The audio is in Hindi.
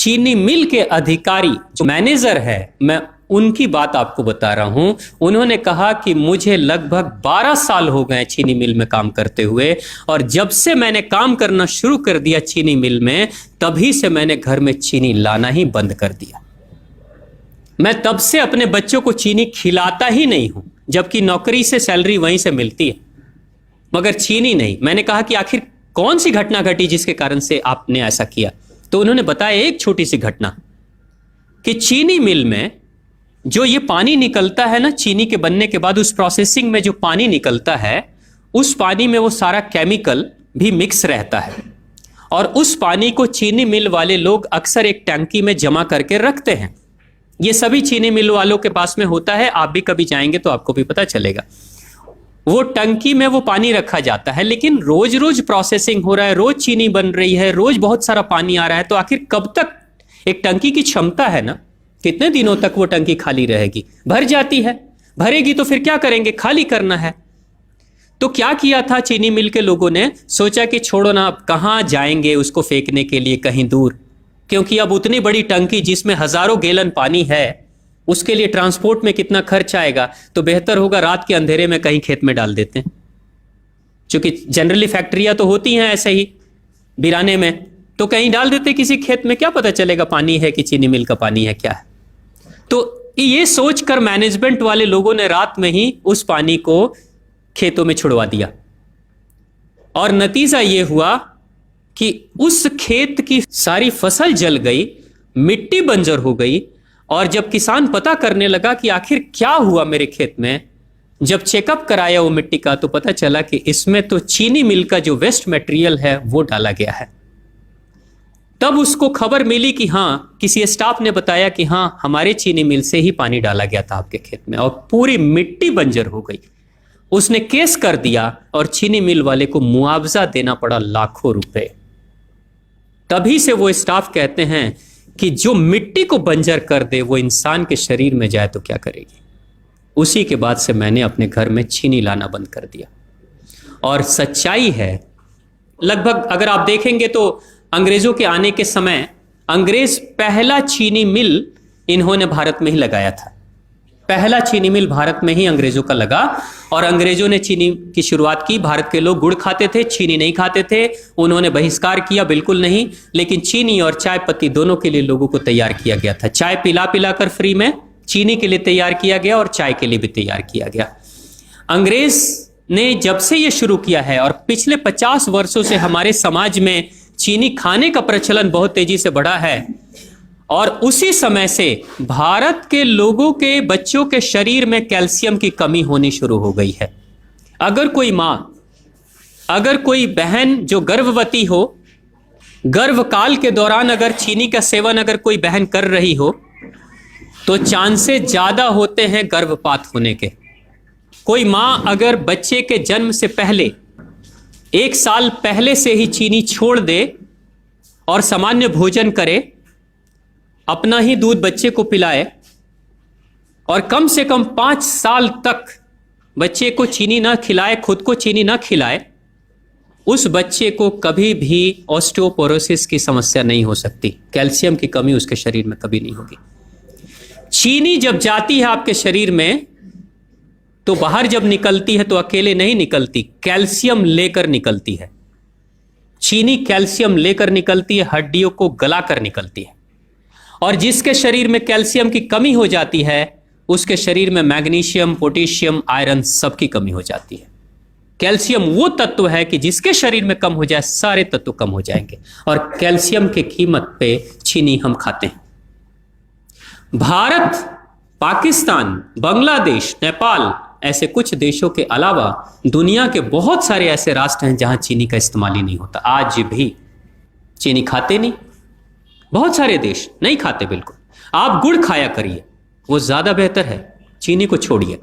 चीनी मिल के अधिकारी जो मैनेजर है, मैं उनकी बात आपको बता रहा हूं। उन्होंने कहा कि मुझे लगभग 12 साल हो गए चीनी मिल में काम करते हुए, और जब से मैंने काम करना शुरू कर दिया चीनी मिल में, तभी से मैंने घर में चीनी लाना ही बंद कर दिया। मैं तब से अपने बच्चों को चीनी खिलाता ही नहीं हूं, जबकि नौकरी से सैलरी वहीं से मिलती है, मगर चीनी नहीं। मैंने कहा कि आखिर कौन सी घटना घटी जिसके कारण से आपने ऐसा किया? तो उन्होंने बताया एक छोटी सी घटना कि चीनी मिल में जो ये पानी निकलता है ना, चीनी के बनने के बाद उस प्रोसेसिंग में जो पानी निकलता है, उस पानी में वो सारा केमिकल भी मिक्स रहता है, और उस पानी को चीनी मिल वाले लोग अक्सर एक टंकी में जमा करके रखते हैं। ये सभी चीनी मिल वालों के पास में होता है, आप भी कभी जाएंगे तो आपको भी पता चलेगा। वो टंकी में वो पानी रखा जाता है, लेकिन रोज रोज प्रोसेसिंग हो रहा है, रोज चीनी बन रही है, रोज बहुत सारा पानी आ रहा है, तो आखिर कब तक? एक टंकी की क्षमता है ना, कितने दिनों तक वो टंकी खाली रहेगी? भर जाती है, भरेगी तो फिर क्या करेंगे? खाली करना है। तो क्या किया था चीनी मिल के लोगों ने? सोचा कि छोड़ो ना, अब कहां जाएंगे उसको फेंकने के लिए कहीं दूर, क्योंकि अब उतनी बड़ी टंकी जिसमें हजारों गैलन पानी है, उसके लिए ट्रांसपोर्ट में कितना खर्च आएगा, तो बेहतर होगा रात के अंधेरे में कहीं खेत में डाल देते हैं। क्योंकि जनरली फैक्ट्रियां तो होती हैं ऐसे ही बिराने में, तो कहीं डाल देते किसी खेत में, क्या पता चलेगा पानी है कि चीनी मिल का पानी है, क्या है। तो ये सोचकर मैनेजमेंट वाले लोगों ने रात में ही उस पानी को खेतों में छुड़वा दिया, और नतीजा ये हुआ कि उस खेत की सारी फसल जल गई, मिट्टी बंजर हो गई। और जब किसान पता करने लगा कि आखिर क्या हुआ मेरे खेत में, जब चेकअप कराया वो मिट्टी का, तो पता चला कि इसमें तो चीनी मिल का जो वेस्ट मटेरियल है वो डाला गया है। तब उसको खबर मिली कि हाँ, किसी स्टाफ ने बताया कि हाँ, हमारे चीनी मिल से ही पानी डाला गया था आपके खेत में, और पूरी मिट्टी बंजर हो गई। उसने केस कर दिया और चीनी मिल वाले को मुआवजा देना पड़ा लाखों रुपए। तभी से वो स्टाफ कहते हैं कि जो मिट्टी को बंजर कर दे वो इंसान के शरीर में जाए तो क्या करेगी। उसी के बाद से मैंने अपने घर में चीनी लाना बंद कर दिया। और सच्चाई है, लगभग अगर आप देखेंगे तो अंग्रेजों के आने के समय अंग्रेज पहला चीनी मिल इन्होंने भारत में ही लगाया था। पहला चीनी मिल भारत में ही अंग्रेजों का लगा, और अंग्रेजों ने चीनी की शुरुआत की। भारत के लोग गुड़ खाते थे, चीनी नहीं खाते थे, उन्होंने बहिष्कार किया, बिल्कुल नहीं। लेकिन चीनी और चाय पत्ती दोनों के लिए लोगों को तैयार किया गया था। चाय पिला पिलाकर फ्री में, चीनी के लिए तैयार किया गया और चाय के लिए भी तैयार किया गया। अंग्रेज ने जब से ये शुरू किया है, और पिछले 50 वर्षों से हमारे समाज में चीनी खाने का प्रचलन बहुत तेजी से बढ़ा है, और उसी समय से भारत के लोगों के बच्चों के शरीर में कैल्शियम की कमी होनी शुरू हो गई है। अगर कोई मां, अगर कोई बहन जो गर्भवती हो, गर्भकाल के दौरान अगर चीनी का सेवन अगर कोई बहन कर रही हो, तो चांसेस ज्यादा होते हैं गर्भपात होने के। कोई मां अगर बच्चे के जन्म से पहले 1 साल पहले से ही चीनी छोड़ दे और सामान्य भोजन करे, अपना ही दूध बच्चे को पिलाए, और कम से कम 5 साल तक बच्चे को चीनी ना खिलाए, खुद को चीनी ना खिलाए, उस बच्चे को कभी भी ऑस्टियोपोरोसिस की समस्या नहीं हो सकती। कैल्शियम की कमी उसके शरीर में कभी नहीं होगी। चीनी जब जाती है आपके शरीर में, तो बाहर जब निकलती है तो अकेले नहीं निकलती, कैल्शियम लेकर निकलती है। चीनी कैल्शियम लेकर निकलती है, हड्डियों को गलाकर निकलती है। और जिसके शरीर में कैल्शियम की कमी हो जाती है, उसके शरीर में मैग्नीशियम, पोटेशियम, आयरन सबकी कमी हो जाती है। कैल्शियम वो तत्व है कि जिसके शरीर में कम हो जाए, सारे तत्व कम हो जाएंगे, और कैल्शियम की कीमत पे चीनी हम खाते हैं। भारत, पाकिस्तान, बांग्लादेश, नेपाल, ऐसे कुछ देशों के अलावा दुनिया के बहुत सारे ऐसे राष्ट्र हैं जहां चीनी का इस्तेमाल ही नहीं होता। आज भी चीनी खाते नहीं, बहुत सारे देश नहीं खाते बिल्कुल। आप गुड़ खाया करिए, वो ज्यादा बेहतर है, चीनी को छोड़िए।